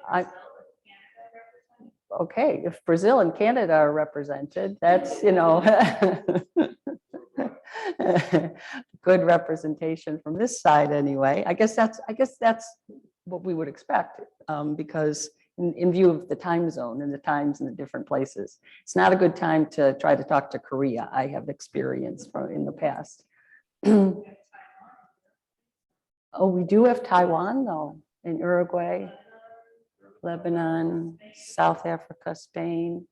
I, okay, if Brazil and Canada are represented, that's, you know, good representation from this side anyway. I guess that's what we would expect, because in view of the time zone and the times in the different places, it's not a good time to try to talk to Korea. I have experience from in the past. Oh, we do have Taiwan though, in Uruguay, Lebanon, South Africa, Spain.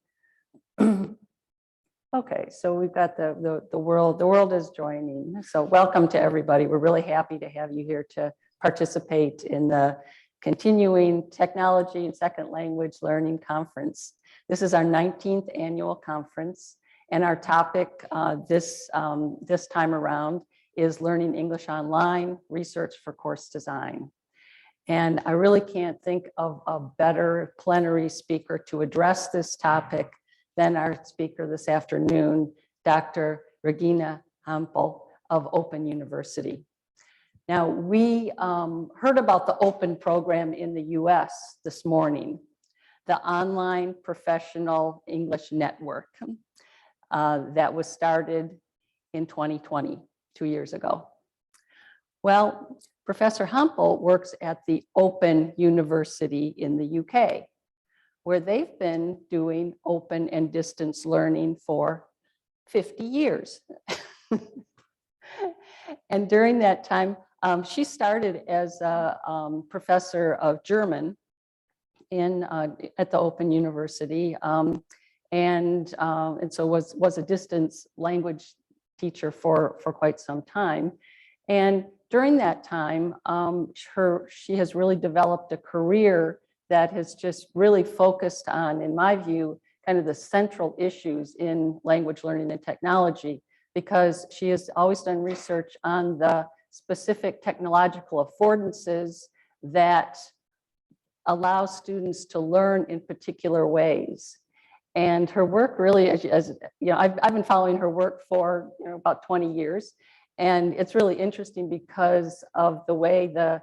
Okay, so we've got the world. The world is joining. So welcome to everybody. We're really happy to have you here to participate in the Continuing Technology and Second Language Learning Conference. This is our 19th annual conference, and our topic this time around is Learning English Online, Research for Course Design. And I really can't think of a better plenary speaker to address this topic than our speaker this afternoon, Dr. Regine Hampel of Open University. Now, we heard about the Open program in the US this morning, the Online Professional English Network that was started in 2020, 2 years ago. Well, Professor Hampel works at the Open University in the UK, where they've been doing open and distance learning for 50 years. And during that time, she started as a professor of German at the Open University, and so was a distance language teacher for quite some time. And during that time, she has really developed a career that has just really focused on, in my view, kind of the central issues in language learning and technology, because she has always done research on the specific technological affordances that allow students to learn in particular ways. And her work really, as you know, I've been following her work for about 20 years. And it's really interesting because of the way the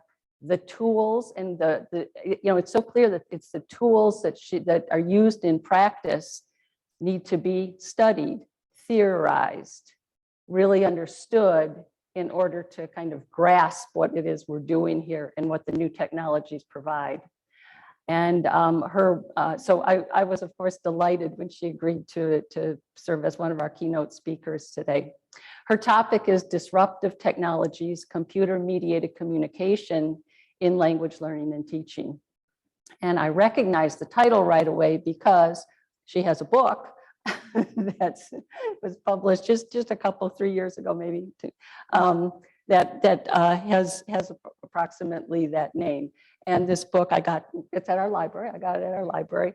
tools and it's so clear that it's the tools that are used in practice need to be studied, theorized, really understood in order to kind of grasp what it is we're doing here and what the new technologies provide. And so I was, of course, delighted when she agreed to serve as one of our keynote speakers today. Her topic is Disruptive Technologies, Computer-mediated Communication in Language Learning and Teaching. And I recognized the title right away because she has a book that was published just a couple, 3 years ago, maybe, that has approximately that name. And this book it's at our library. I got it at our library.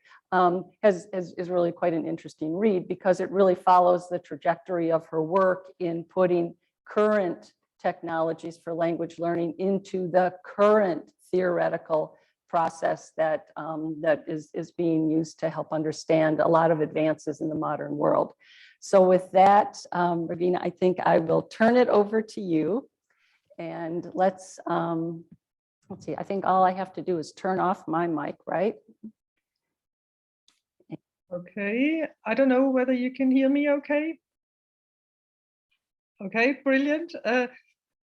Is really quite an interesting read because it really follows the trajectory of her work in putting current technologies for language learning into the current theoretical process that is being used to help understand a lot of advances in the modern world. So with that, Regine, I think I will turn it over to you, and let's see, I think all I have to do is turn off my mic, right? Okay, I don't know whether you can hear me okay. Okay, brilliant.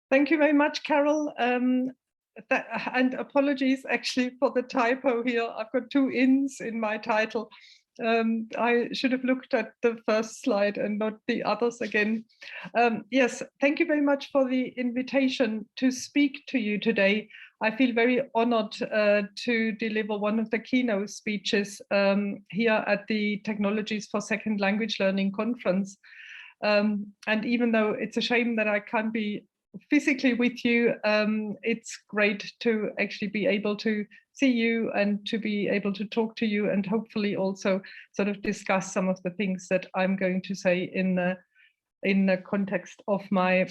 Thank you very much, Carol. And apologies actually for the typo here. I've got 2 ins in my title. I should have looked at the first slide and not the others again. Yes, thank you very much for the invitation to speak to you today. I feel very honored to deliver one of the keynote speeches here at the Technologies for Second Language Learning Conference. And even though it's a shame that I can't be physically with you, it's great to actually be able to see you and to be able to talk to you, and hopefully also sort of discuss some of the things that I'm going to say in the context of my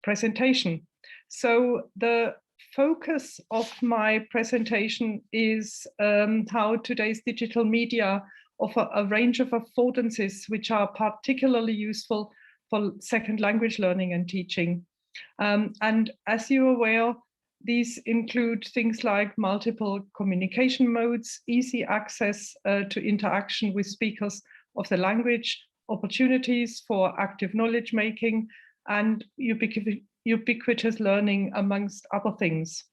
presentation. So the focus of my presentation is how today's digital media offer a range of affordances which are particularly useful for second language learning and teaching. And as you're aware, These include things like multiple communication modes, easy access to interaction with speakers of the language, opportunities for active knowledge making, and ubiquitous learning, amongst other things.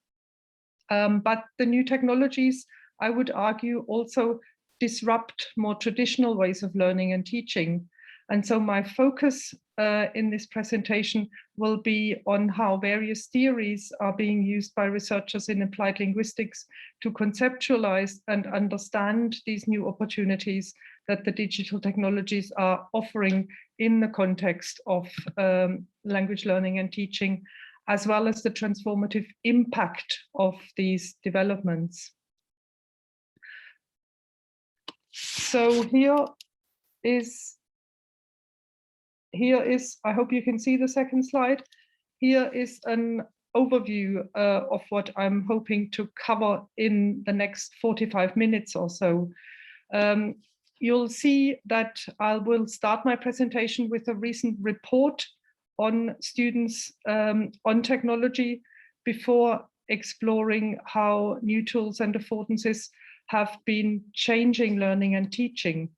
But the new technologies, I would argue, also disrupt more traditional ways of learning and teaching. And so my focus in this presentation will be on how various theories are being used by researchers in applied linguistics to conceptualize and understand these new opportunities that the digital technologies are offering in the context of language learning and teaching, as well as the transformative impact of these developments. So here is, I hope you can see the second slide. Here is an overview of what I'm hoping to cover in the next 45 minutes or so. You'll see that I will start my presentation with a recent report on students on technology before exploring how new tools and affordances have been changing learning and teaching.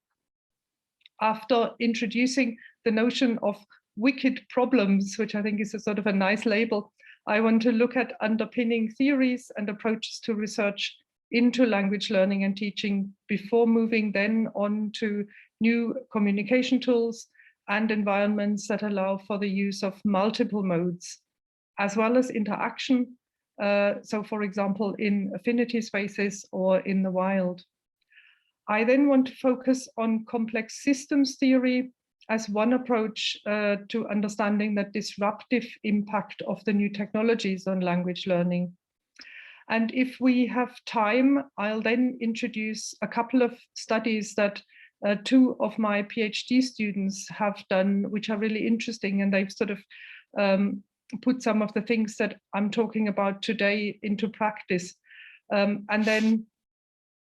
After introducing the notion of wicked problems, which I think is a sort of a nice label, I want to look at underpinning theories and approaches to research into language learning and teaching before moving then on to new communication tools and environments that allow for the use of multiple modes, as well as interaction. So for example, in affinity spaces or in the wild. I then want to focus on complex systems theory as one approach to understanding the disruptive impact of the new technologies on language learning. And if we have time, I'll then introduce a couple of studies that two of my PhD students have done, which are really interesting, and they've sort of put some of the things that I'm talking about today into practice. And then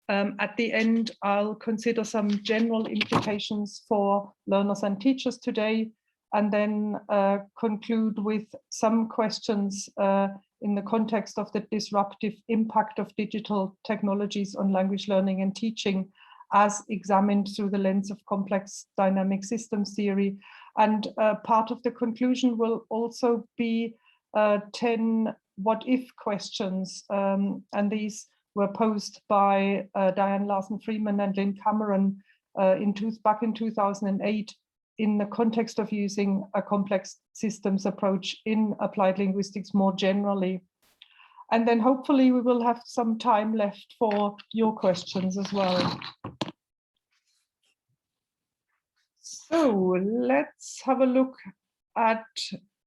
at the end, I'll consider some general implications for learners and teachers today, and then conclude with some questions in the context of the disruptive impact of digital technologies on language learning and teaching, as examined through the lens of complex dynamic systems theory. And part of the conclusion will also be 10 what-if questions, and these were posed by Diane Larson-Freeman and Lynn Cameron back in 2008 in the context of using a complex systems approach in applied linguistics more generally. And then hopefully we will have some time left for your questions as well. So let's have a look at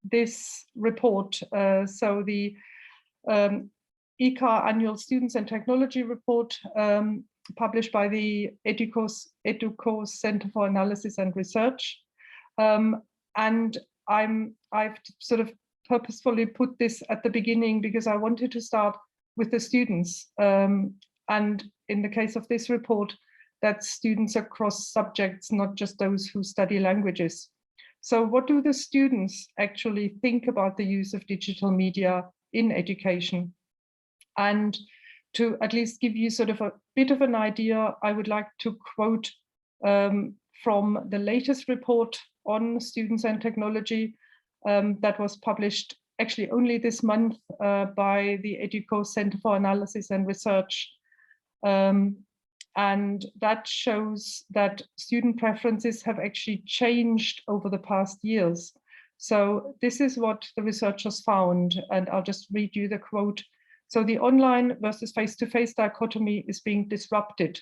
this report. So the ECAR Annual Students and Technology Report, published by the EDUCAUSE Center for Analysis and Research. And I've sort of purposefully put this at the beginning because I wanted to start with the students. And in the case of this report, that's students across subjects, not just those who study languages. So what do the students actually think about the use of digital media in education? And to at least give you sort of a bit of an idea, I would like to quote from the latest report on students and technology that was published actually only this month by the EDUCAUSE Center for Analysis and Research. And that shows that student preferences have actually changed over the past years. So this is what the researchers found, and I'll just read you the quote. So the online versus face-to-face dichotomy is being disrupted.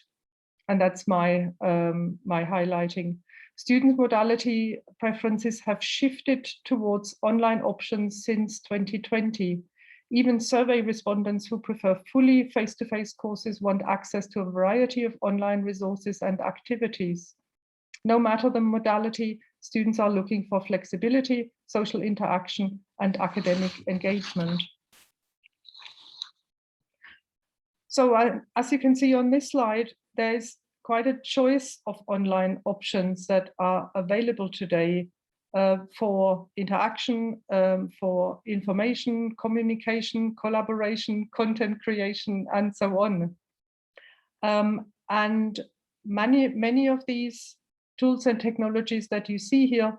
And that's my highlighting. Student modality preferences have shifted towards online options since 2020. Even survey respondents who prefer fully face-to-face courses want access to a variety of online resources and activities. No matter the modality, students are looking for flexibility, social interaction, and academic engagement. So as you can see on this slide, there's quite a choice of online options that are available today for interaction, for information, communication, collaboration, content creation, and so on. And many of these tools and technologies that you see here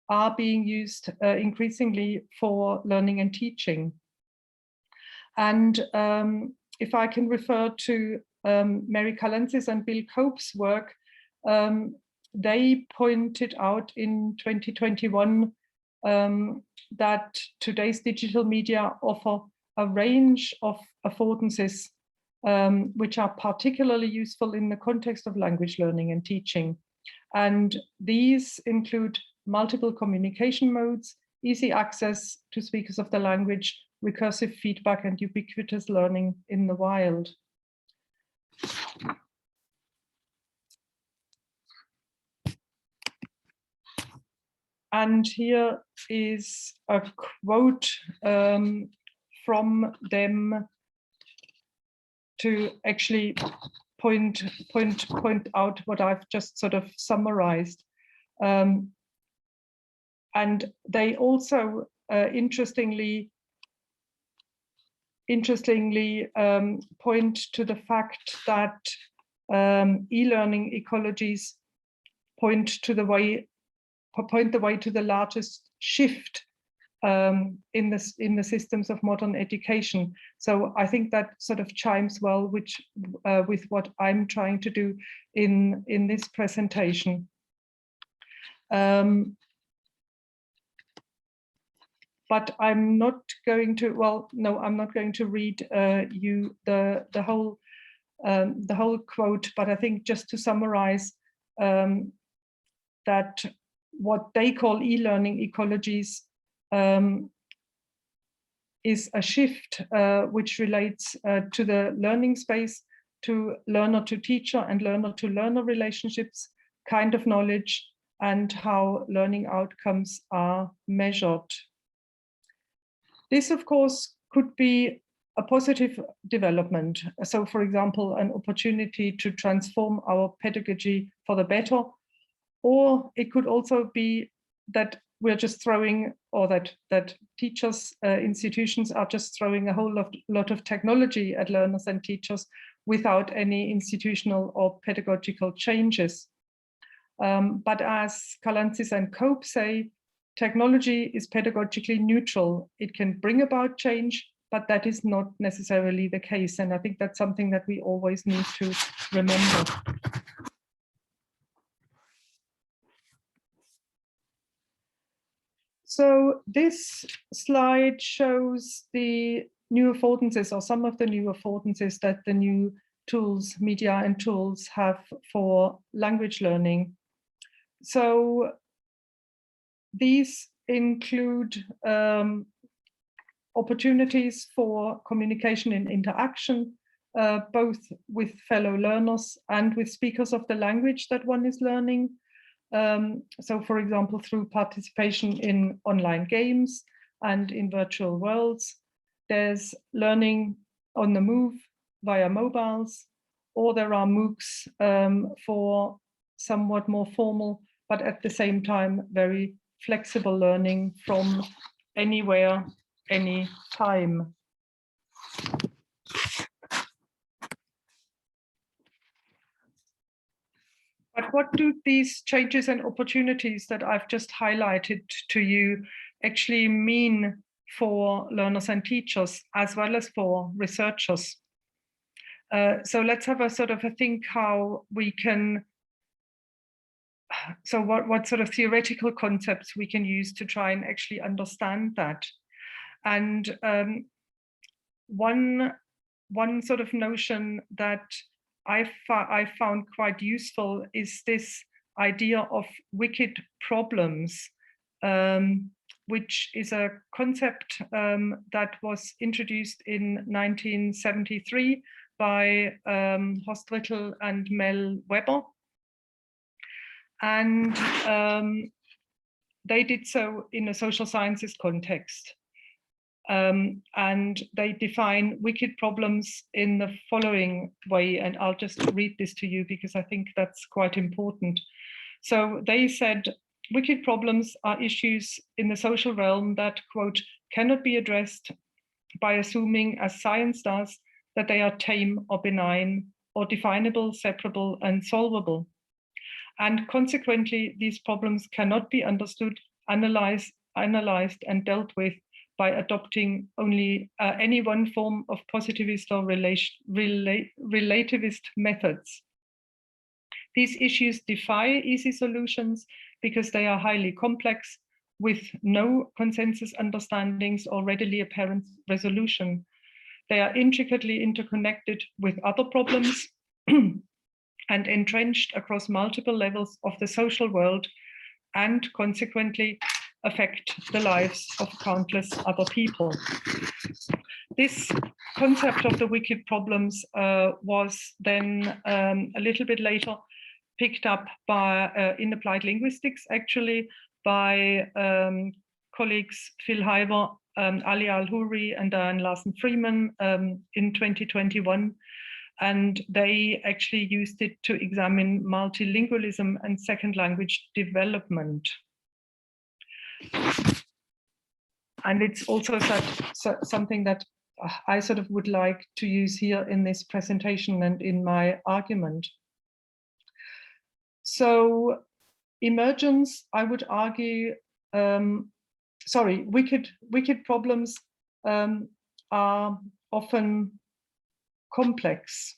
are being used increasingly for learning and teaching. And if I can refer to Mary Kalentzis and Bill Cope's work, they pointed out in 2021 that today's digital media offer a range of affordances which are particularly useful in the context of language learning and teaching. And these include multiple communication modes, easy access to speakers of the language, recursive feedback, and ubiquitous learning in the wild. And here is a quote from them to actually point out what I've just sort of summarized. And they also interestingly point to the fact that e-learning ecologies point the way to the largest shift in the systems of modern education. So I think that sort of chimes well with what I'm trying to do in this presentation. But I'm not going to, well, no, I'm not going to read you the whole quote, but I think just to summarize that what they call e-learning ecologies is a shift which relates to the learning space, to learner to teacher and learner to learner relationships, kind of knowledge, and how learning outcomes are measured. This, of course, could be a positive development. So, for example, an opportunity to transform our pedagogy for the better, or it could also be that we're just throwing, or that teachers, institutions are just throwing a whole lot of technology at learners and teachers without any institutional or pedagogical changes. But as Kalentzis and Cope say, technology is pedagogically neutral. It can bring about change, but that is not necessarily the case. And I think that's something that we always need to remember. So this slide shows the new affordances, or some of the new affordances that the new tools, media and tools, have for language learning. So these include opportunities for communication and interaction, both with fellow learners and with speakers of the language that one is learning. So, for example, through participation in online games and in virtual worlds. There's learning on the move via mobiles, or there are MOOCs for somewhat more formal, but at the same time, very flexible learning from anywhere, any time. But what do these changes and opportunities that I've just highlighted to you actually mean for learners and teachers, as well as for researchers? So let's have a sort of a think how we can, so what sort of theoretical concepts we can use to try and actually understand that. And one sort of notion that I found quite useful is this idea of wicked problems, which is a concept that was introduced in 1973 by Hostrittel and Mel Weber. And they did so in a social sciences context. And they define wicked problems in the following way, and I'll just read this to you because I think that's quite important. So they said wicked problems are issues in the social realm that, quote, cannot be addressed by assuming, as science does, that they are tame or benign or definable, separable, and solvable. And consequently, these problems cannot be understood, analyzed, and dealt with by adopting only any one form of positivist or relativist methods. These issues defy easy solutions because they are highly complex, with no consensus understandings or readily apparent resolution. They are intricately interconnected with other problems and entrenched across multiple levels of the social world, and consequently affect the lives of countless other people. This concept of the wicked problems was then a little bit later picked up by in applied linguistics, actually, by colleagues Phil Hiver, Ali Al-Houri, and Diane Larsen-Freeman in 2021. And they actually used it to examine multilingualism and second language development. And it's also something that I sort of would like to use here in this presentation and in my argument. So emergence, I would argue, wicked problems are often complex.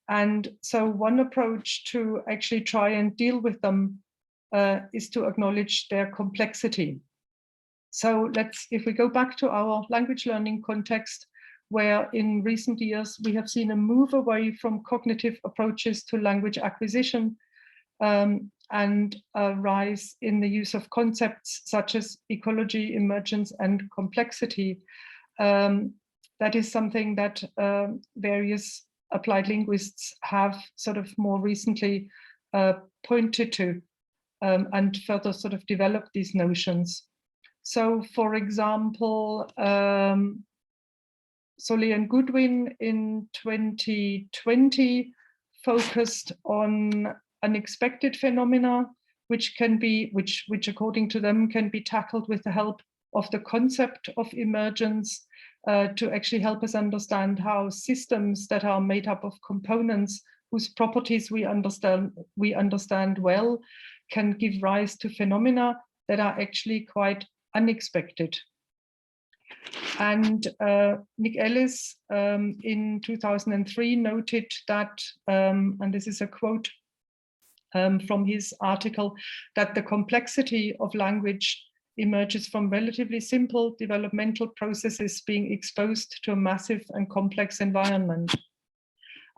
And so one approach to actually try and deal with them is to acknowledge their complexity. So if we go back to our language learning context, where in recent years we have seen a move away from cognitive approaches to language acquisition, and a rise in the use of concepts such as ecology, emergence, and complexity. That is something that various applied linguists have sort of more recently pointed to and further sort of developed these notions. So, for example, Solly and Goodwin in 2020 focused on unexpected phenomena, which according to them can be tackled with the help of the concept of emergence, to actually help us understand how systems that are made up of components whose properties we understand well can give rise to phenomena that are actually quite unexpected. And Nick Ellis in 2003 noted that, and this is a quote from his article, that the complexity of language emerges from relatively simple developmental processes being exposed to a massive and complex environment.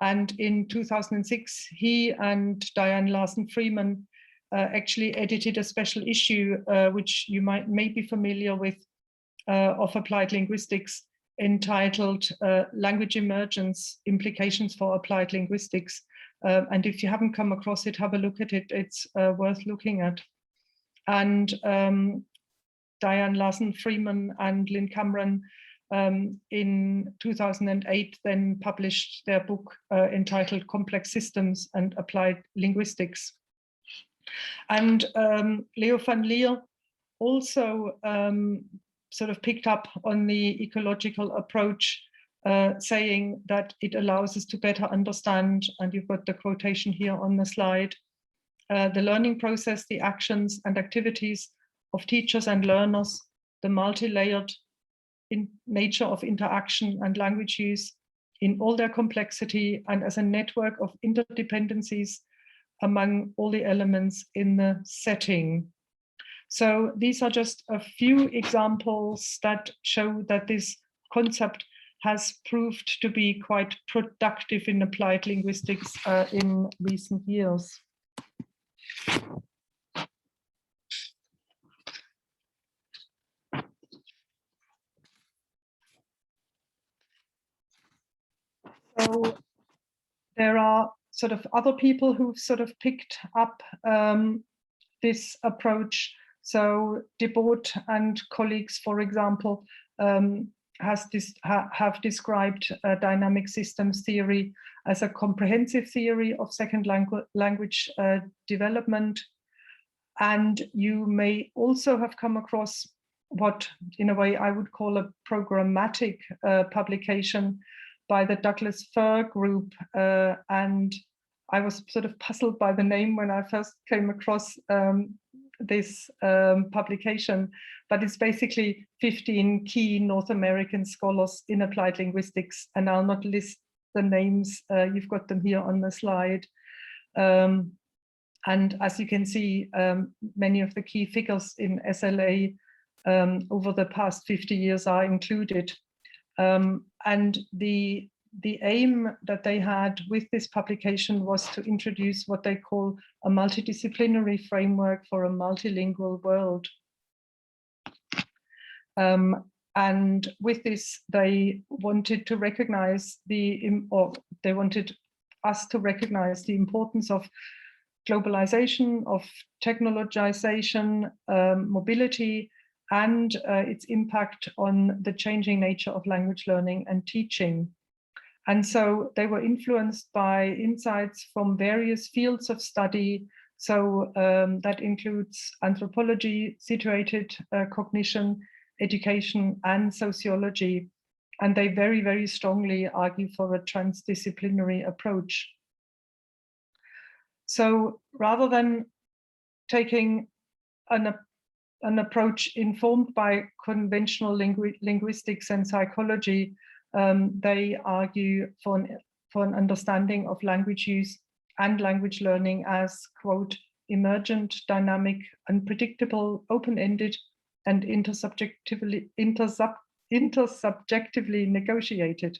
And in 2006, he and Diane Larsen-Freeman actually edited a special issue, which you may be familiar with, of applied linguistics, entitled Language Emergence, Implications for Applied Linguistics. And if you haven't come across it, have a look at it. It's worth looking at. And Diane Larsen-Freeman and Lynn Cameron in 2008 then published their book entitled Complex Systems and Applied Linguistics. And Leo van Leer also sort of picked up on the ecological approach, saying that it allows us to better understand, and you've got the quotation here on the slide, the learning process, the actions and activities of teachers and learners, the multi-layered nature of interaction and language use in all their complexity and as a network of interdependencies among all the elements in the setting. So these are just a few examples that show that this concept has proved to be quite productive in applied linguistics in recent years. So there are sort of other people who've sort of picked up this approach. So Debord and colleagues, for example, have described dynamic systems theory as a comprehensive theory of second language development. And you may also have come across what, in a way, I would call a programmatic publication by the Douglas Fir group. And I was sort of puzzled by the name when I first came across this publication, but it's basically 15 key North American scholars in applied linguistics, and I'll not list the names, you've got them here on the slide. And as you can see, many of the key figures in SLA over the past 50 years are included. And the aim that they had with this publication was to introduce what they call a multidisciplinary framework for a multilingual world. And with this, they wanted to recognize they wanted us to recognize the importance of globalization, of technologization, mobility, and its impact on the changing nature of language learning and teaching. And so they were influenced by insights from various fields of study. So that includes anthropology, situated cognition, education, and sociology. And they very, very strongly argue for a transdisciplinary approach. So rather than taking an approach informed by conventional linguistics and psychology, they argue for an understanding of language use and language learning as, quote, emergent, dynamic, unpredictable, open-ended, and intersubjectively negotiated.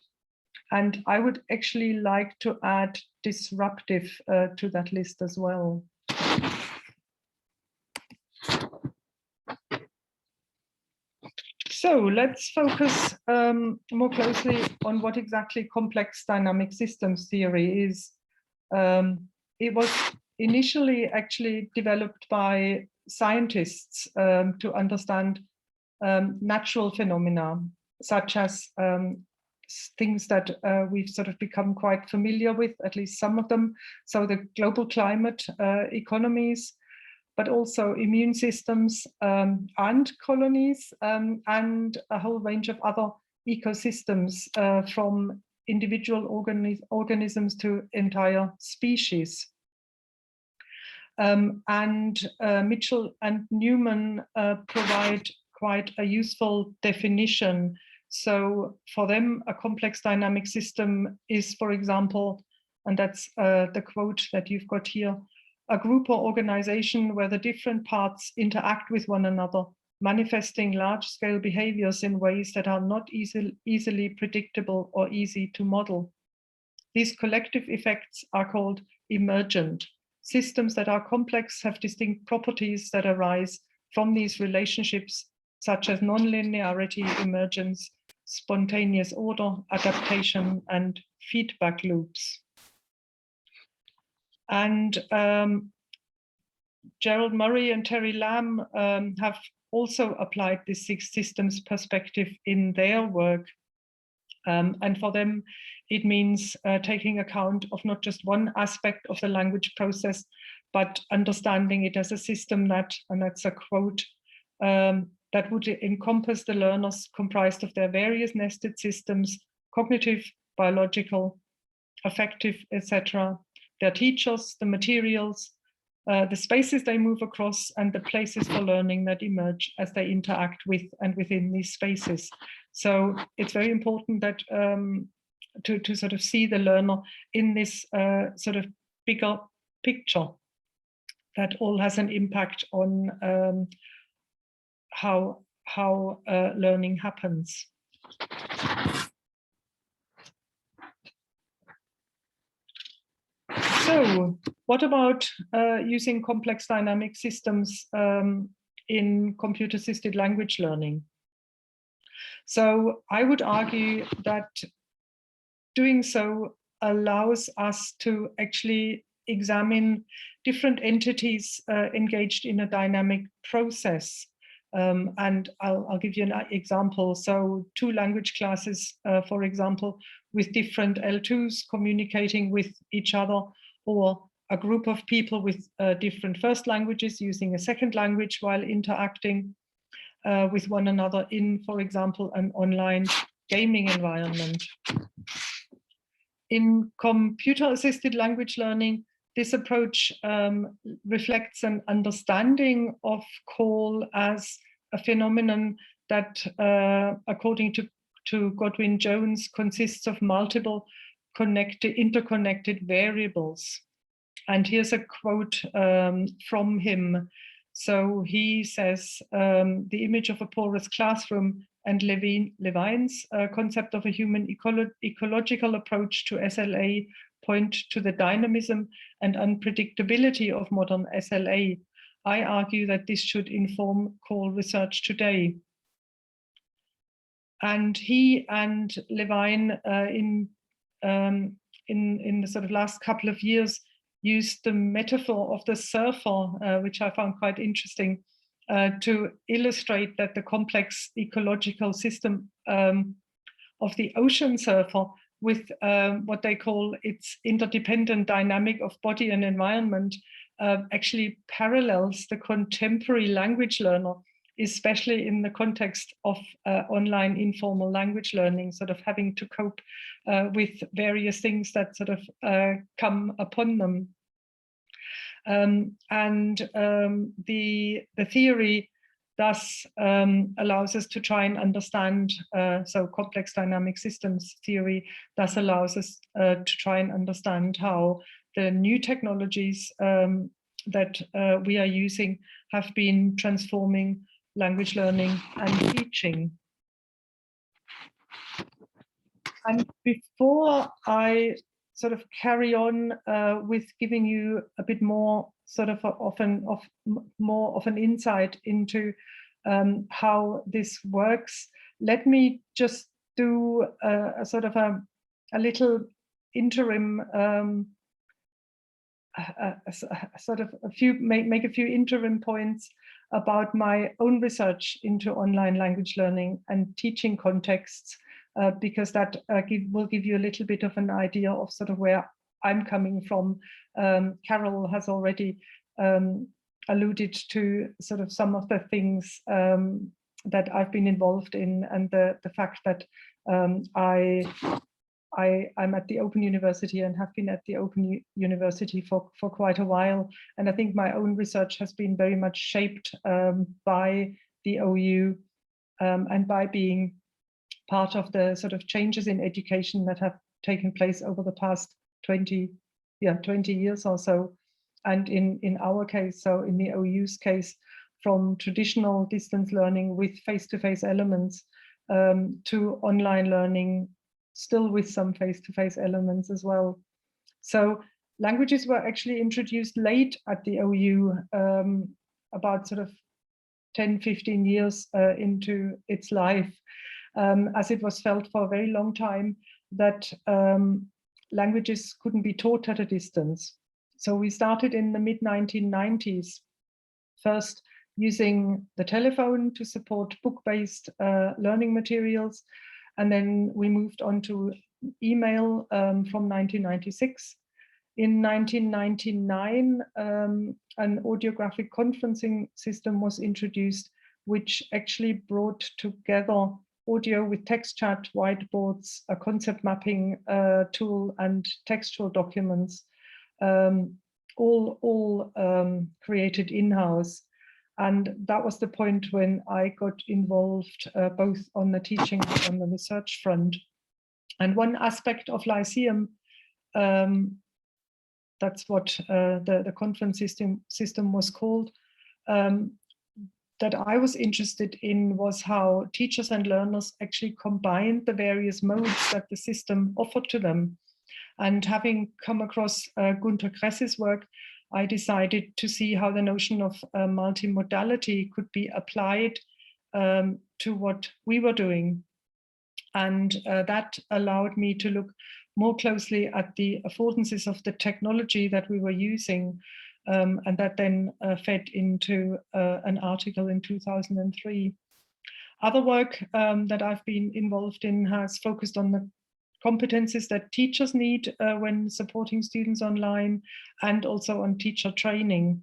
And I would actually like to add disruptive to that list as well. So let's focus more closely on what exactly complex dynamic systems theory is. It was initially actually developed by scientists to understand natural phenomena, such as things that we've sort of become quite familiar with, at least some of them. So the global climate, economies, but also immune systems, ant colonies, and a whole range of other ecosystems, from individual organisms to entire species. Mitchell and Newman provide quite a useful definition. So for them, a complex dynamic system is, for example, and that's the quote that you've got here, a group or organization where the different parts interact with one another, manifesting large-scale behaviors in ways that are not easily predictable or easy to model. These collective effects are called emergent. Systems that are complex have distinct properties that arise from these relationships, such as nonlinearity, emergence, spontaneous order, adaptation, and feedback loops. And Gerald Murray and Terry Lamb have also applied this six systems perspective in their work. And for them, it means taking account of not just one aspect of the language process, but understanding it as a system that, and that's a quote, that would encompass the learners comprised of their various nested systems, cognitive, biological, affective, etc., their teachers, the materials, the spaces they move across, and the places for learning that emerge as they interact with and within these spaces. So it's very important that to sort of see the learner in this sort of bigger picture that all has an impact on how learning happens. So what about using complex dynamic systems in computer-assisted language learning? So I would argue that doing so allows us to actually examine different entities engaged in a dynamic process. And I'll give you an example. So two language classes, for example, with different L2s communicating with each other, or a group of people with different first languages using a second language while interacting with one another in, for example, an online gaming environment. In computer-assisted language learning, this approach reflects an understanding of call as a phenomenon that, according to Godwin Jones, consists of multiple interconnected variables. And here's a quote from him. So he says, the image of a porous classroom and Levine's concept of a human ecological approach to SLA point to the dynamism and unpredictability of modern SLA. I argue that this should inform call research today. And he and Levine in the sort of last couple of years used the metaphor of the surfer, which I found quite interesting, to illustrate that the complex ecological system of the ocean surfer with what they call its interdependent dynamic of body and environment actually parallels the contemporary language learner, especially in the context of online informal language learning, sort of having to cope with various things that sort of come upon them. The theory thus allows us to try and understand, so complex dynamic systems theory thus allows us to try and understand how the new technologies that we are using have been transforming language learning and teaching. And before I sort of carry on with giving you a bit more sort of more of an insight into how this works, let me just do a sort of a little interim make a few interim points about my own research into online language learning and teaching contexts, because that will give you a little bit of an idea of sort of where I'm coming from. Carol has already alluded to sort of some of the things that I've been involved in, and the fact that I'm at the Open University and have been at the Open University for quite a while. And I think my own research has been very much shaped by the OU and by being part of the sort of changes in education that have taken place over the past 20 years or so. And in our case, so in the OU's case, from traditional distance learning with face-to-face elements to online learning, still with some face-to-face elements as well. So languages were actually introduced late at the OU, about sort of 10, 15 years into its life, as it was felt for a very long time that languages couldn't be taught at a distance. So we started in the mid-1990s, first using the telephone to support book-based learning materials. And then we moved on to email from 1996. In 1999, an audiographic conferencing system was introduced, which actually brought together audio with text chat, whiteboards, a concept mapping tool, and textual documents, all created in-house. And that was the point when I got involved both on the teaching and on the research front. And one aspect of Lyceum, that's what the conference system was called, that I was interested in was how teachers and learners actually combined the various modes that the system offered to them. And having come across Gunter Kress's work, I decided to see how the notion of multimodality could be applied to what we were doing. And that allowed me to look more closely at the affordances of the technology that we were using. And that then fed into an article in 2003. Other work that I've been involved in has focused on the competencies that teachers need when supporting students online, and also on teacher training,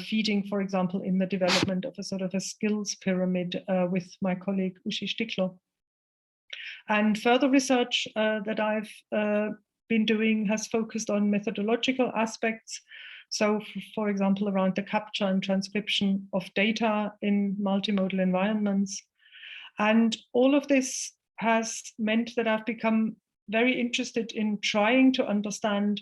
feeding, for example, in the development of a sort of a skills pyramid with my colleague Uschi Stickler. And further research that I've been doing has focused on methodological aspects. So, for example, around the capture and transcription of data in multimodal environments. And all of this has meant that I've become very interested in trying to understand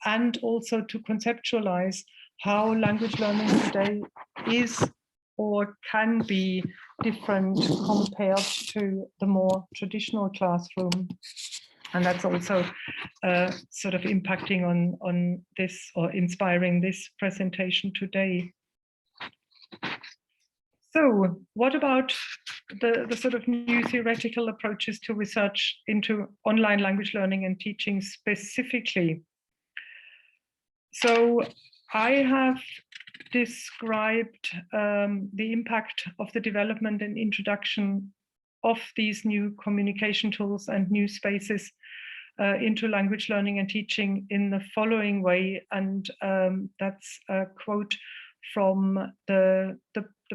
and also to conceptualize how language learning today is or can be different compared to the more traditional classroom. And that's also sort of impacting on this, or inspiring this presentation today. So what about the sort of new theoretical approaches to research into online language learning and teaching specifically? So I have described the impact of the development and introduction of these new communication tools and new spaces into language learning and teaching in the following way. And that's a quote from the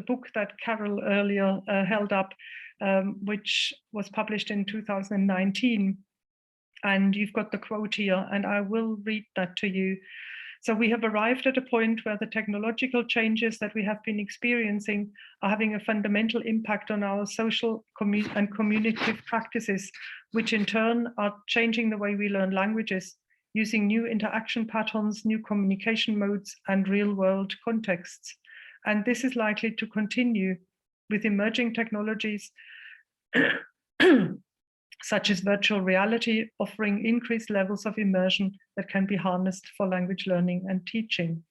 book that Carol earlier held up, which was published in 2019. And you've got the quote here, and I will read that to you. So we have arrived at a point where the technological changes that we have been experiencing are having a fundamental impact on our social and communicative practices, which in turn are changing the way we learn languages, using new interaction patterns, new communication modes, and real-world contexts. And this is likely to continue with emerging technologies such as virtual reality, offering increased levels of immersion that can be harnessed for language learning and teaching.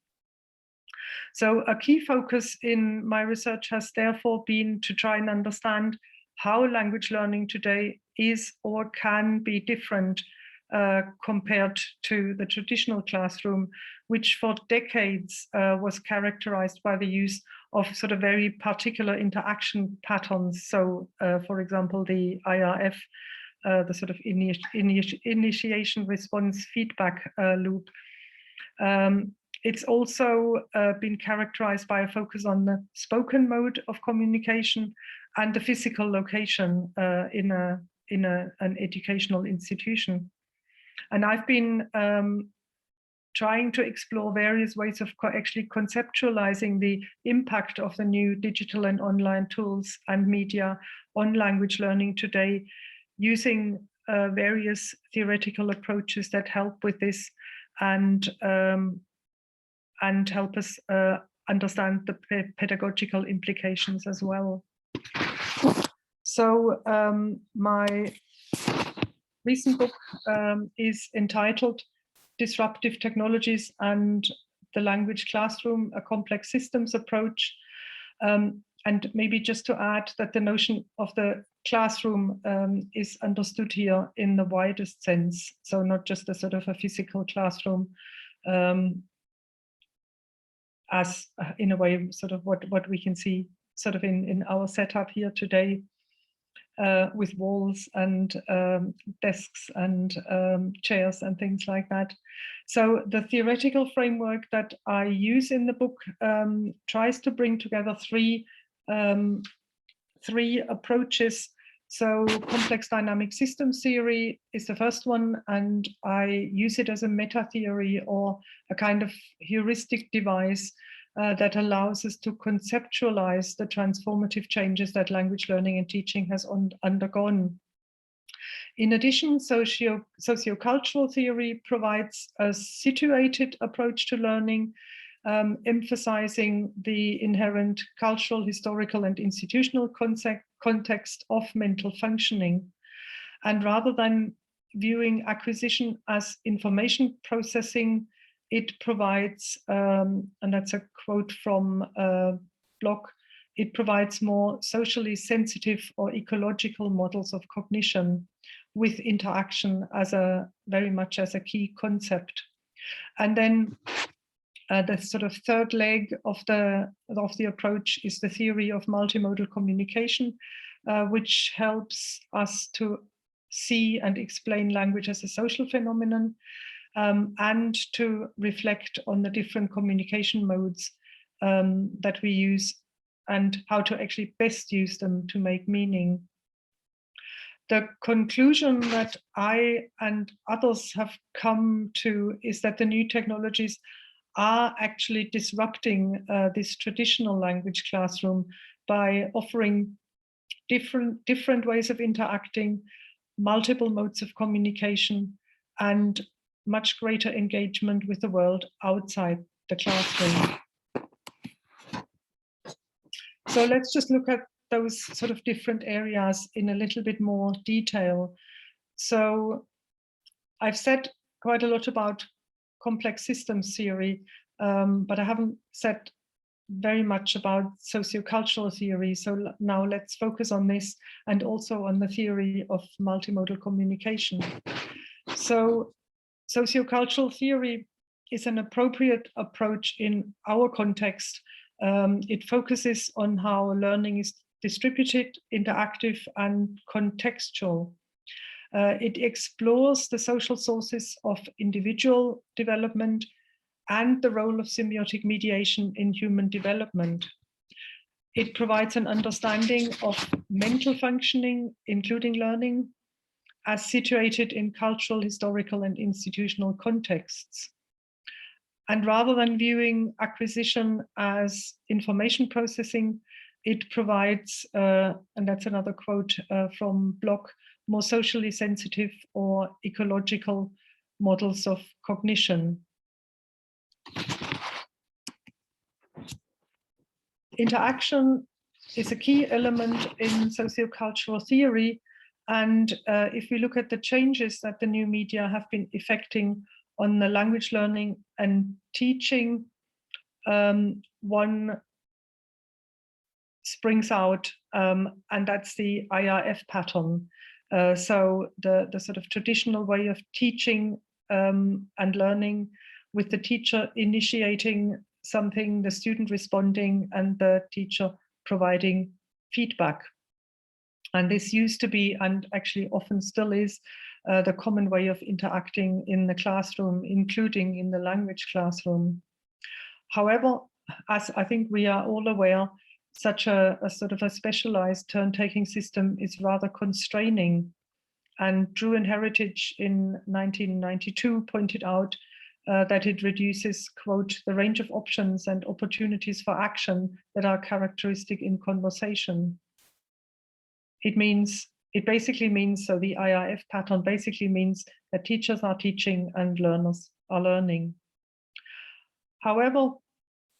So a key focus in my research has therefore been to try and understand how language learning today is or can be different compared to the traditional classroom, which for decades was characterized by the use of sort of very particular interaction patterns. So, for example, the IRF, the sort of initiation response feedback loop. It's also been characterized by a focus on the spoken mode of communication and the physical location in an educational institution. And I've been trying to explore various ways of actually conceptualizing the impact of the new digital and online tools and media on language learning today, using various theoretical approaches that help with this and help us understand the pedagogical implications as well. So my recent book is entitled Disruptive Technologies and the Language Classroom, a Complex Systems Approach. And maybe just to add that the notion of the classroom is understood here in the widest sense. So not just a sort of a physical classroom as in a way sort of what we can see sort of in our setup here today, with walls and desks and chairs and things like that. So the theoretical framework that I use in the book tries to bring together three approaches. So complex dynamic systems theory is the first one, and I use it as a meta theory or a kind of heuristic device that allows us to conceptualize the transformative changes that language learning and teaching has undergone. In addition, sociocultural theory provides a situated approach to learning, emphasizing the inherent cultural, historical, and institutional context of mental functioning. And rather than viewing acquisition as information processing, it provides, and that's a quote from Block, it provides more socially sensitive or ecological models of cognition with interaction as very much as a key concept. And then the sort of third leg of the approach is the theory of multimodal communication, which helps us to see and explain language as a social phenomenon, and to reflect on the different communication modes that we use and how to actually best use them to make meaning. The conclusion that I and others have come to is that the new technologies are actually disrupting this traditional language classroom by offering different ways of interacting, multiple modes of communication, and much greater engagement with the world outside the classroom. So let's just look at those sort of different areas in a little bit more detail. So I've said quite a lot about complex systems theory, but I haven't said very much about sociocultural theory. So now let's focus on this and also on the theory of multimodal communication. So sociocultural theory is an appropriate approach in our context. It focuses on how learning is distributed, interactive, and contextual. It explores the social sources of individual development and the role of symbiotic mediation in human development. It provides an understanding of mental functioning, including learning, as situated in cultural, historical, and institutional contexts. And rather than viewing acquisition as information processing, it provides, and that's another quote from Bloch, more socially sensitive or ecological models of cognition. Interaction is a key element in sociocultural theory. And if we look at the changes that the new media have been effecting on the language learning and teaching, one springs out, and that's the IRF pattern. So the sort of traditional way of teaching and learning, with the teacher initiating something, the student responding, and the teacher providing feedback. And this used to be, and actually often still is, the common way of interacting in the classroom, including in the language classroom. However, as I think we are all aware, such a sort of a specialized turn-taking system is rather constraining. And Drew and Heritage in 1992 pointed out that it reduces, quote, the range of options and opportunities for action that are characteristic in conversation. It basically means, so the IRF pattern basically means that teachers are teaching and learners are learning. However,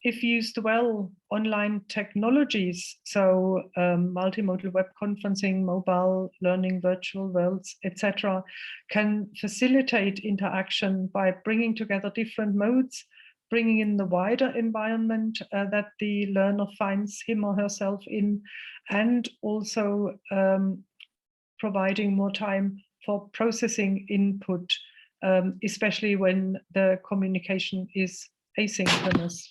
if used well, online technologies, so multimodal web conferencing, mobile learning, virtual worlds, etc., can facilitate interaction by bringing together different modes, bringing in the wider environment that the learner finds him or herself in, and also providing more time for processing input, especially when the communication is asynchronous.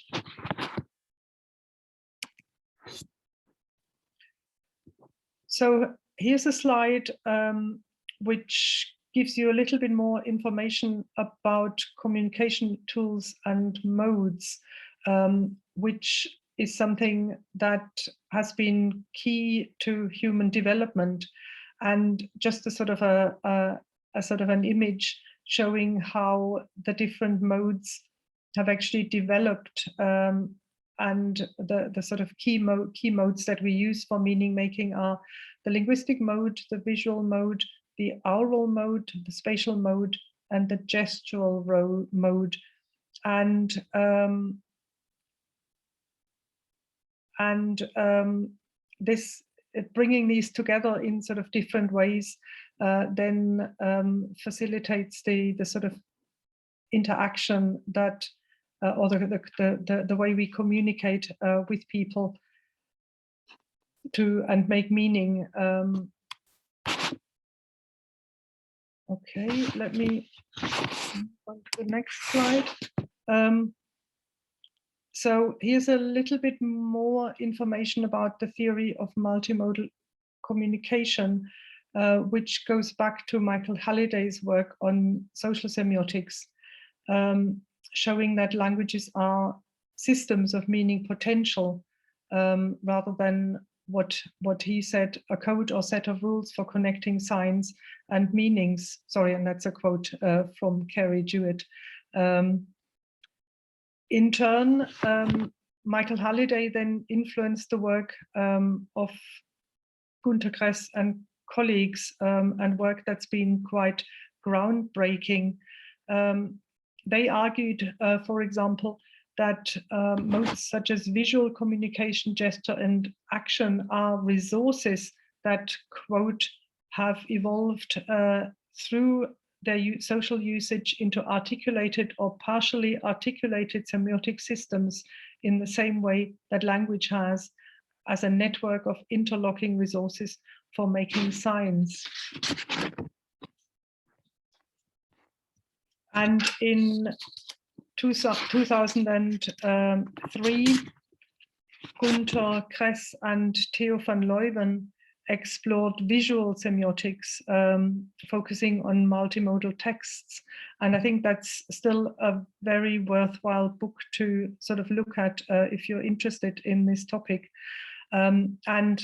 So here's a slide which gives you a little bit more information about communication tools and modes, which is something that has been key to human development. And just a sort of an image showing how the different modes have actually developed, and the sort of key modes that we use for meaning making are the linguistic mode, the visual mode, the aural mode, the spatial mode, and the gestural mode. This bringing these together in sort of different ways then facilitates the sort of interaction that or the way we communicate with people and make meaning. Okay, let me go to the next slide. So here's a little bit more information about the theory of multimodal communication. which goes back to Michael Halliday's work on social semiotics, showing that languages are systems of meaning potential rather than what he said, a code or set of rules for connecting signs and meanings. Sorry, and that's a quote from Carrie Jewett. In turn, Michael Halliday then influenced the work of Günter Kress and colleagues, and work that's been quite groundbreaking. They argued, for example, that modes such as visual communication, gesture, and action are resources that, quote, have evolved through their social usage into articulated or partially articulated semiotic systems in the same way that language has, as a network of interlocking resources for making signs. And in 2003, Günter Kress and Theo van Leeuwen explored visual semiotics, focusing on multimodal texts. And I think that's still a very worthwhile book to sort of look at if you're interested in this topic. And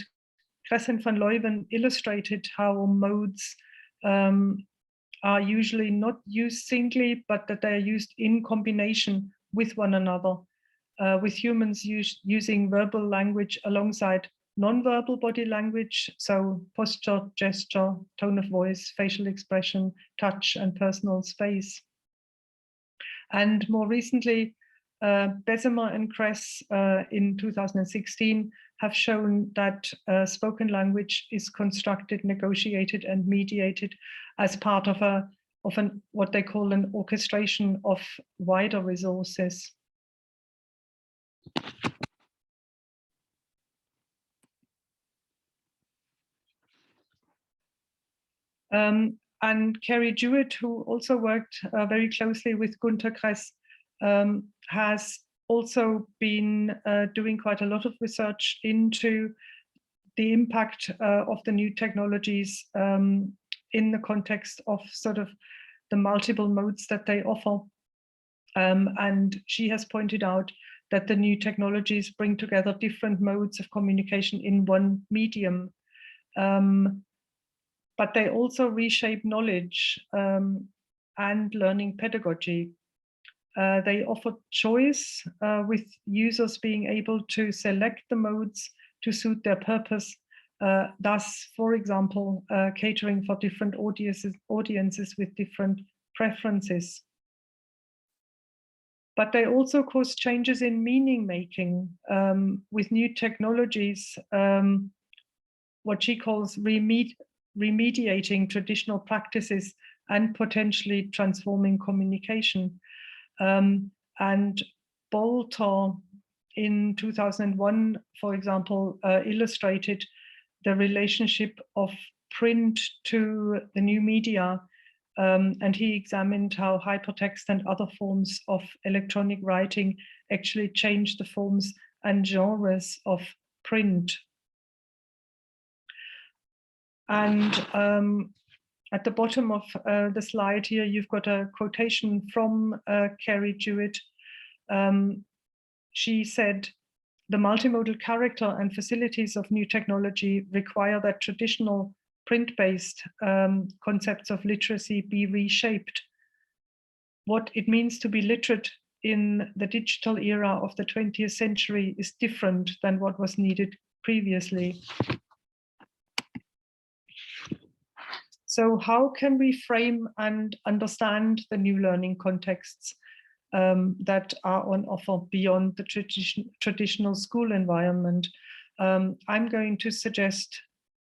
Kress and van Leeuwen illustrated how modes are usually not used singly, but that they're used in combination with one another, with humans using verbal language alongside non-verbal body language, so posture, gesture, tone of voice, facial expression, touch, and personal space. And more recently, Bessemer and Kress in 2016 have shown that spoken language is constructed, negotiated, and mediated as part of what they call an orchestration of wider resources. And Carrie Jewett, who also worked very closely with Günter Kress, has also been doing quite a lot of research into the impact of the new technologies in the context of sort of the multiple modes that they offer. And she has pointed out that the new technologies bring together different modes of communication in one medium. But they also reshape knowledge and learning pedagogy. They offer choice with users being able to select the modes to suit their purpose, thus, for example, catering for different audiences with different preferences. But they also cause changes in meaning making with new technologies, what she calls remediating traditional practices and potentially transforming communication. And Bolter in 2001, for example, illustrated the relationship of print to the new media. And he examined how hypertext and other forms of electronic writing actually changed the forms and genres of print. And at the bottom of the slide here, you've got a quotation from Carrie Jewett. She said, "The multimodal character and facilities of new technology require that traditional print-based concepts of literacy be reshaped. What it means to be literate in the digital era of the 20th century is different than what was needed previously." So how can we frame and understand the new learning contexts that are on offer beyond the traditional school environment? I'm going to suggest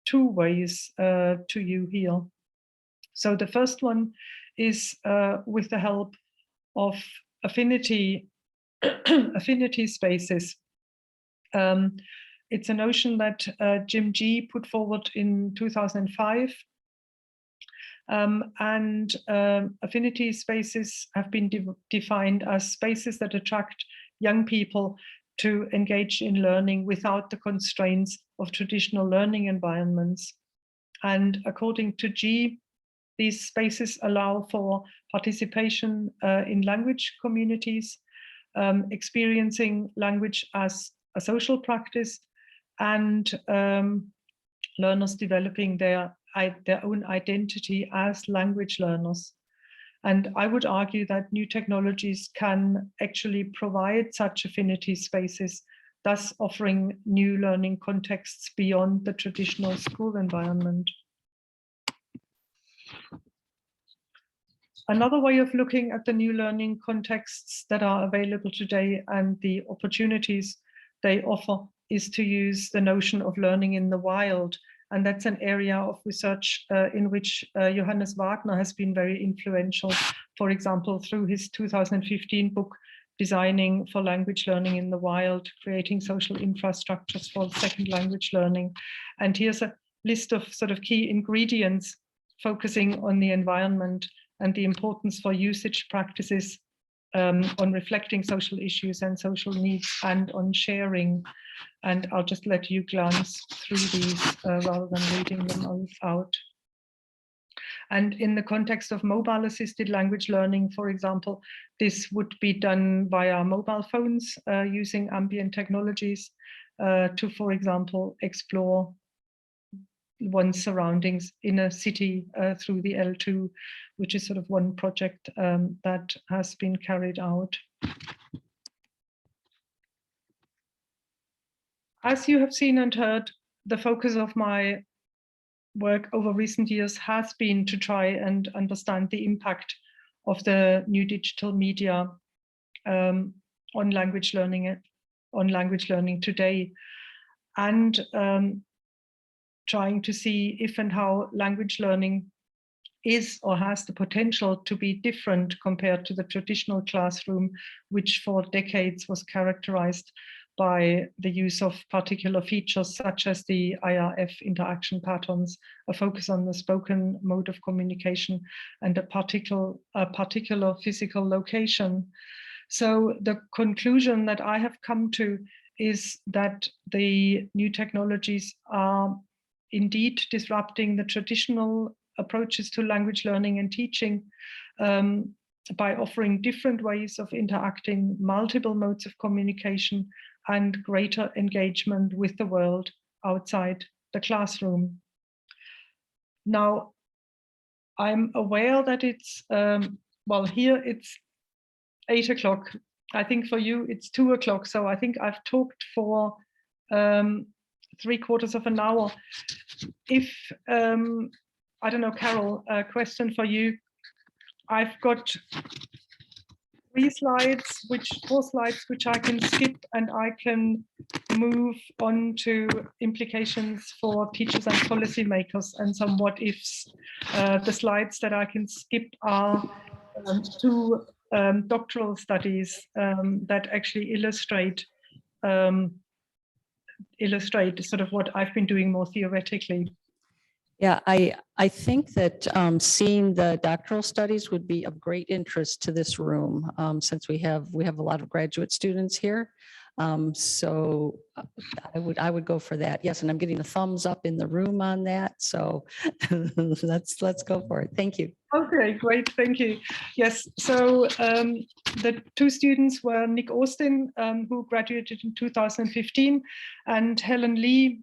two ways to you here. So the first one is with the help of affinity spaces. It's a notion that Jim G put forward in 2005. And affinity spaces have been defined as spaces that attract young people to engage in learning without the constraints of traditional learning environments. And according to G, these spaces allow for participation in language communities, experiencing language as a social practice, and learners developing their own identity as language learners. And I would argue that new technologies can actually provide such affinity spaces, thus offering new learning contexts beyond the traditional school environment. Another way of looking at the new learning contexts that are available today and the opportunities they offer is to use the notion of learning in the wild. And that's an area of research in which Johannes Wagner has been very influential, for example, through his 2015 book, Designing for Language Learning in the Wild, Creating Social Infrastructures for Second Language Learning. And here's a list of sort of key ingredients focusing on the environment and the importance for usage practices on reflecting social issues and social needs and on sharing. And I'll just let you glance through these rather than reading them out. And in the context of mobile assisted language learning, for example, this would be done via mobile phones using ambient technologies to, for example, explore one's surroundings in a city through the L2, which is sort of one project that has been carried out. As you have seen and heard, the focus of my work over recent years has been to try and understand the impact of the new digital media on language learning today, and trying to see if and how language learning is or has the potential to be different compared to the traditional classroom, which for decades was characterized by the use of particular features such as the IRF interaction patterns, a focus on the spoken mode of communication, and a particular physical location. So the conclusion that I have come to is that the new technologies are indeed disrupting the traditional approaches to language learning and teaching by offering different ways of interacting, multiple modes of communication, and greater engagement with the world outside the classroom. Now, I'm aware that it's, well, here it's 8 o'clock. I think for you it's 2 o'clock. So I think I've talked for 3/4 of an hour. If, I don't know, Carol, a question for you. I've got 4 slides which I can skip, and I can move on to implications for teachers and policymakers and some what ifs. The slides that I can skip are 2 doctoral studies that actually illustrate sort of what I've been doing more theoretically. Yeah, I think that seeing the doctoral studies would be of great interest to this room, since we have a lot of graduate students here. So I would go for that. Yes, and I'm getting a thumbs up in the room on that. So let's go for it. Thank you. Okay, great, thank you. Yes, so the 2 students were Nick Austin, who graduated in 2015, and Helen Lee.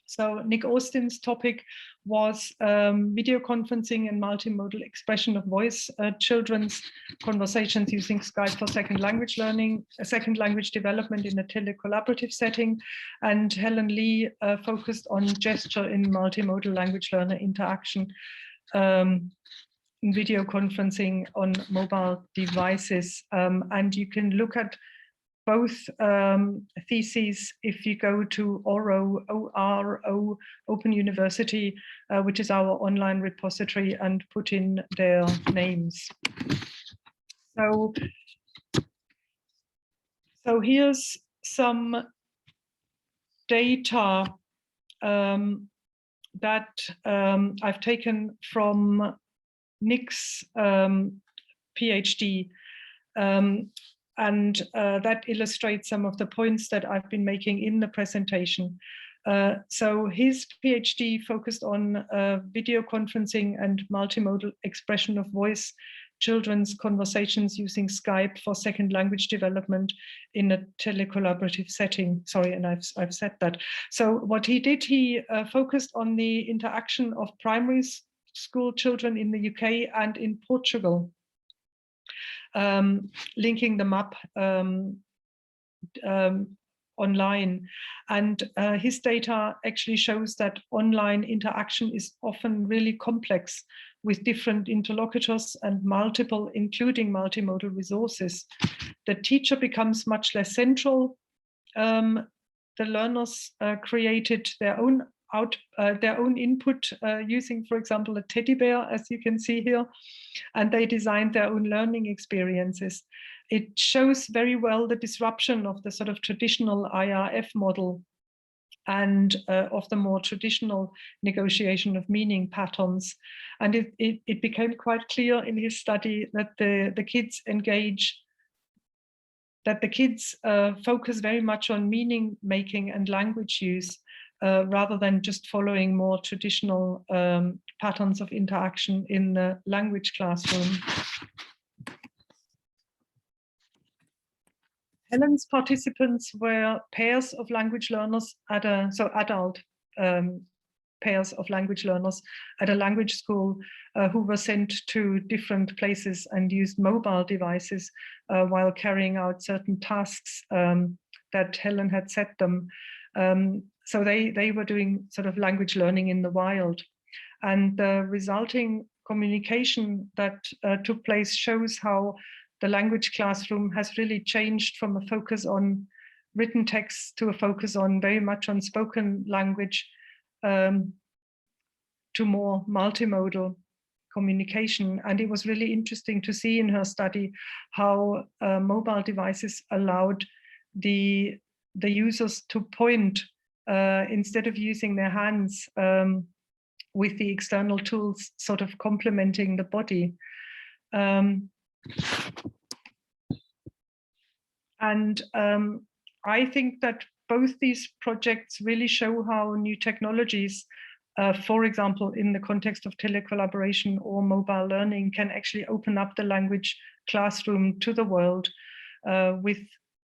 So Nick Austin's topic was video conferencing and multimodal expression of voice, children's conversations using Skype for second language learning, second language development in a telecollaborative setting. And Helen Lee focused on gesture in multimodal language learner interaction in video conferencing on mobile devices. And you can look at both theses if you go to ORO, Open University, which is our online repository, and put in their names. So here's some data that I've taken from Nick's PhD. And that illustrates some of the points that I've been making in the presentation. So his PhD focused on video conferencing and multimodal expression of voice, children's conversations using Skype for second language development in a telecollaborative setting. Sorry, and I've said that. So what he did, he focused on the interaction of primary school children in the UK and in Portugal, linking them up online. And his data actually shows that online interaction is often really complex with different interlocutors and multiple, including multimodal resources. The teacher becomes much less central. The learners created their own input using, for example, a teddy bear, as you can see here, and they designed their own learning experiences. It shows very well the disruption of the sort of traditional IRF model and of the more traditional negotiation of meaning patterns. And it became quite clear in his study that the kids engage, that the kids focus very much on meaning making and language use, rather than just following more traditional patterns of interaction in the language classroom. Helen's participants were pairs of language learners at adult pairs of language learners at a language school who were sent to different places and used mobile devices while carrying out certain tasks that Helen had set them. So they were doing sort of language learning in the wild. And the resulting communication that took place shows how the language classroom has really changed from a focus on written texts to a focus on very much on spoken language, to more multimodal communication. And it was really interesting to see in her study how mobile devices allowed the users to point instead of using their hands, with the external tools sort of complementing the body. I think that both these projects really show how new technologies, for example, in the context of telecollaboration or mobile learning, can actually open up the language classroom to the world, with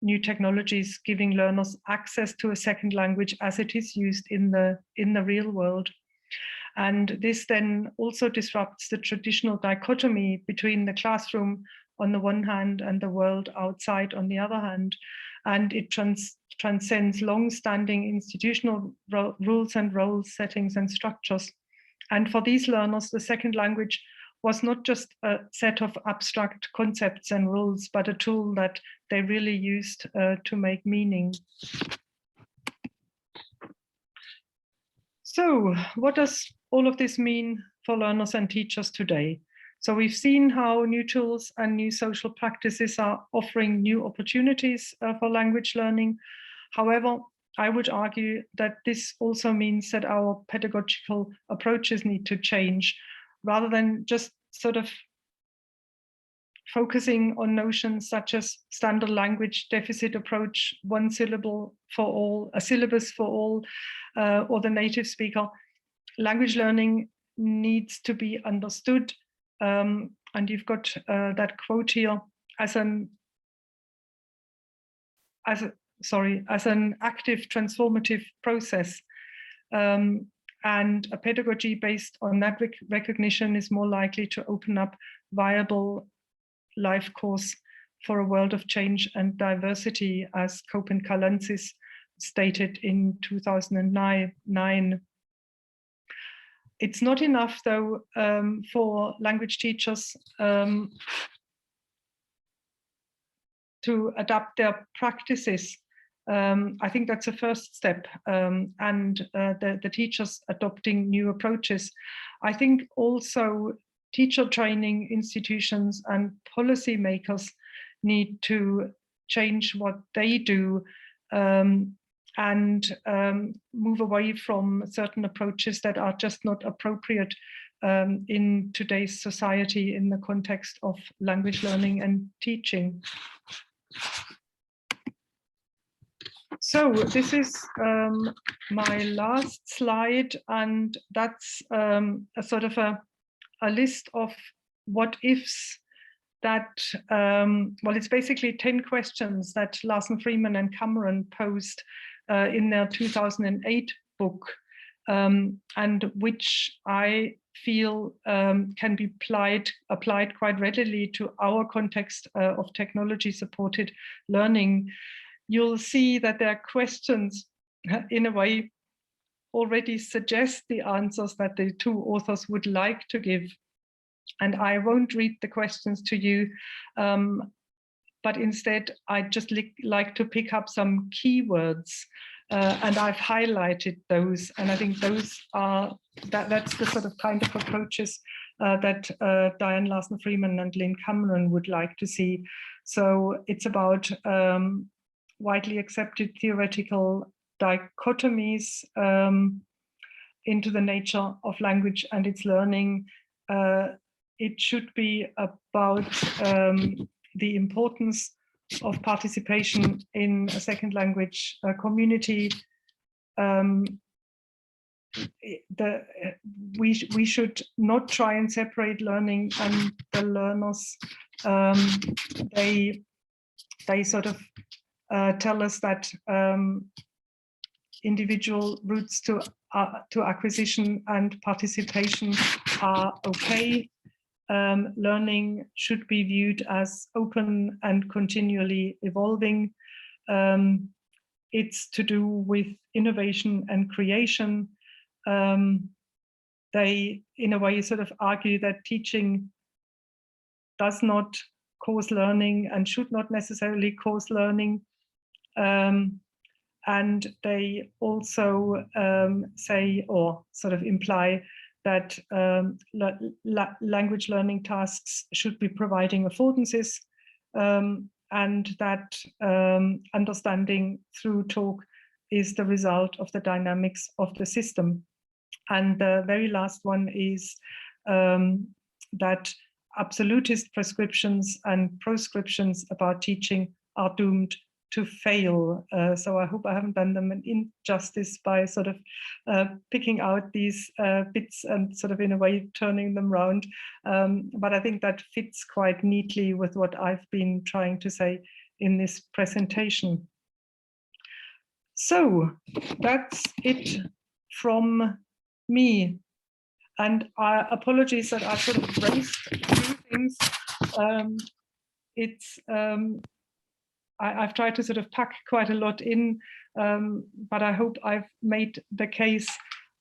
new technologies giving learners access to a second language as it is used in the real world. And this then also disrupts the traditional dichotomy between the classroom on the one hand and the world outside on the other hand. And it transcends long-standing institutional rules and roles, settings and structures. And for these learners, the second language was not just a set of abstract concepts and rules, but a tool that they really used to make meaning. So what does all of this mean for learners and teachers today? So we've seen how new tools and new social practices are offering new opportunities for language learning. However, I would argue that this also means that our pedagogical approaches need to change, rather than just sort of focusing on notions such as standard language deficit approach, one syllable for all, a syllabus for all, or the native speaker. Language learning needs to be understood, and you've got that quote here, as an active transformative process. And a pedagogy based on that recognition is more likely to open up viable life course for a world of change and diversity, as Köppen-Kalentzis stated in 2009. It's not enough, though, for language teachers to adapt their practices. I think that's a first step, and the teachers adopting new approaches. I think also teacher training institutions and policymakers need to change what they do, and move away from certain approaches that are just not appropriate in today's society in the context of language learning and teaching. So this is my last slide, and that's a sort of a list of what ifs that, well, it's basically 10 questions that Larsen, Freeman and Cameron posed in their 2008 book, and which I feel can be applied quite readily to our context of technology-supported learning. You'll see that their questions, in a way, already suggest the answers that the two authors would like to give. And I won't read the questions to you, but instead I'd just like to pick up some keywords, and I've highlighted those. And I think those are, that's the sort of kind of approaches that Diane Larsen Freeman and Lynn Cameron would like to see. So it's about widely accepted theoretical dichotomies into the nature of language and its learning. It should be about the importance of participation in a second language community. We should not try and separate learning and the learners. They sort of tell us that individual routes to acquisition and participation are okay. Learning should be viewed as open and continually evolving. It's to do with innovation and creation. They, in a way, sort of argue that teaching does not cause learning and should not necessarily cause learning. And they also say, or sort of imply, that language learning tasks should be providing affordances, and that understanding through talk is the result of the dynamics of the system. And the very last one is that absolutist prescriptions and proscriptions about teaching are doomed to fail. So I hope I haven't done them an injustice by sort of picking out these bits and sort of in a way turning them around. But I think that fits quite neatly with what I've been trying to say in this presentation. So that's it from me. And apologies that I've sort of raised a few things. I've tried to sort of pack quite a lot in, but I hope I've made the case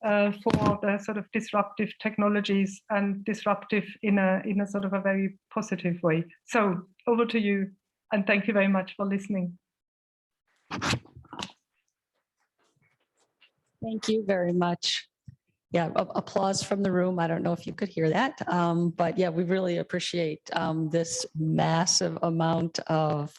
for the sort of disruptive technologies and disruptive in a sort of a very positive way. So over to you, and thank you very much for listening. Thank you very much. Yeah, applause from the room. I don't know if you could hear that, but yeah, we really appreciate this massive amount of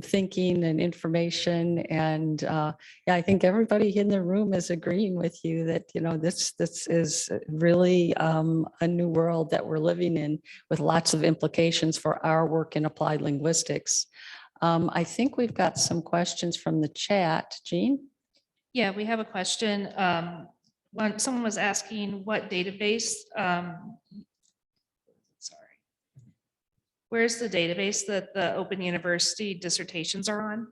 thinking and information. And yeah, I think everybody in the room is agreeing with you that, you know, this is really a new world that we're living in, with lots of implications for our work in applied linguistics. I think we've got some questions from the chat. Jean? Yeah, we have a question. Someone was asking what database, where's the database that the Open University dissertations are on?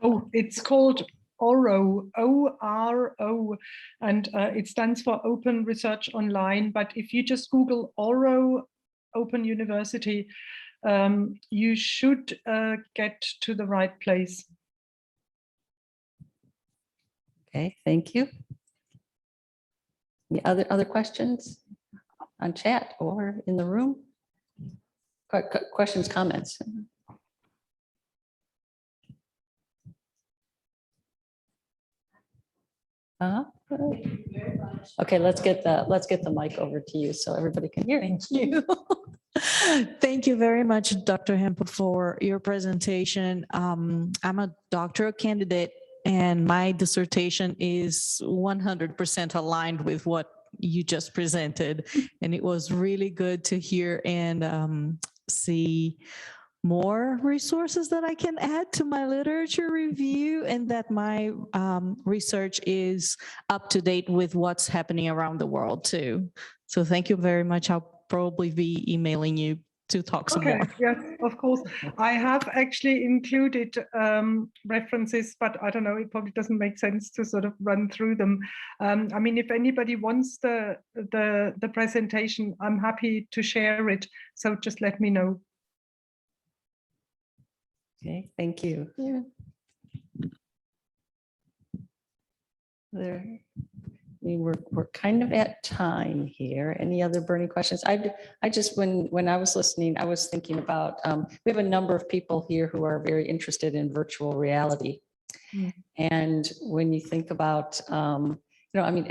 Oh, it's called ORO, O-R-O, and it stands for Open Research Online. But if you just Google ORO, Open University, you should get to the right place. Okay, thank you. Any other questions on chat or in the room? Questions, comments? Okay, let's get the mic over to you so everybody can hear. Thank you. Thank you very much, Dr. Hampel, for your presentation. I'm a doctoral candidate, and my dissertation is 100% aligned with what you just presented. And it was really good to hear and see more resources that I can add to my literature review, and that my research is up to date with what's happening around the world too. So thank you very much. I'll probably be emailing you to talk some Okay, more. yes, of course. I have actually included references, but I don't know, it probably doesn't make sense to sort of run through them. I mean, if anybody wants the presentation, I'm happy to share it. So just let me know. Okay, thank you. Yeah. There. We're kind of at time here. Any other burning questions? I just, when I was listening, I was thinking about, we have a number of people here who are very interested in virtual reality. Mm. And when you think about, I mean,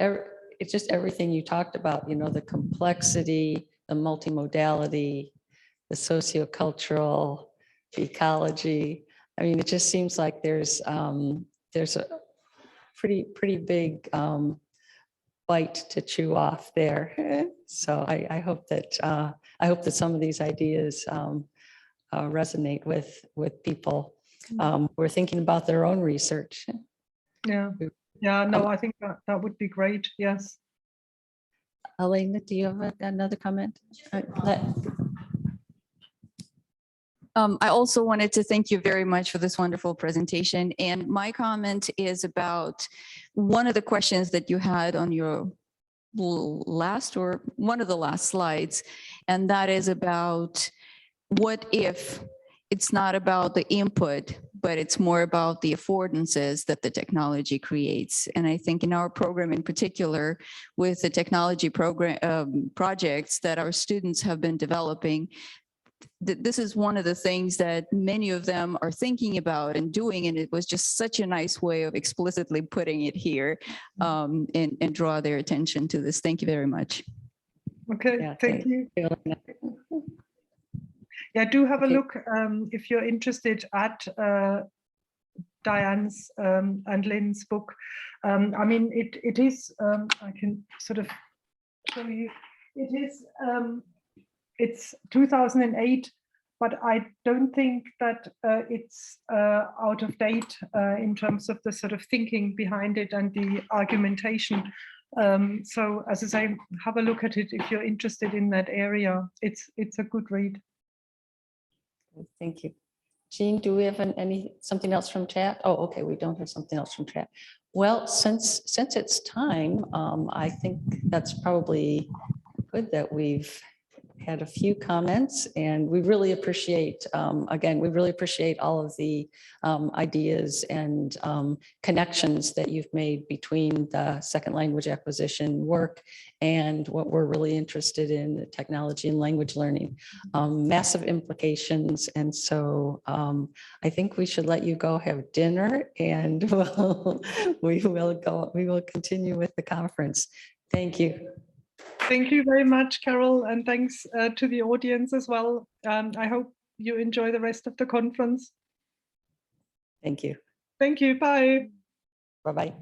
it's just everything you talked about, the complexity, the multimodality, the sociocultural, the ecology. I mean, it just seems like there's a pretty big bite to chew off there. So I hope that some of these ideas resonate with people who are thinking about their own research. Yeah, no, I think that would be great. Yes. Elena, do you have another comment? I also wanted to thank you very much for this wonderful presentation. And my comment is about one of the questions that you had on your last or one of the last slides, and that is about what if it's not about the input, but it's more about the affordances that the technology creates. And I think in our program in particular, with the technology program projects that our students have been developing, this is one of the things that many of them are thinking about and doing, and it was just such a nice way of explicitly putting it here and draw their attention to this. Thank you very much. Okay, Yeah, thank you. Elena. Yeah, do have a Okay. look if you're interested at Diane's and Lynn's book. I mean, it is, I can sort of show you, it's 2008, but I don't think that it's out of date in terms of the sort of thinking behind it and the argumentation. So as I say, have a look at it if you're interested in that area. It's a good read. Thank you. Jean, do we have something else from chat? Oh, okay, we don't have something else from chat. Well, since it's time, I think that's probably good that we've had a few comments, and we really appreciate, again, we really appreciate all of the ideas and connections that you've made between the second language acquisition work and what we're really interested in, the technology and language learning. Massive implications. And so I think we should let you go have dinner, and we will continue with the conference. Thank you. Thank you very much, Carol, and thanks to the audience as well. I hope you enjoy the rest of the conference. Thank you. Thank you. Bye. Bye-bye.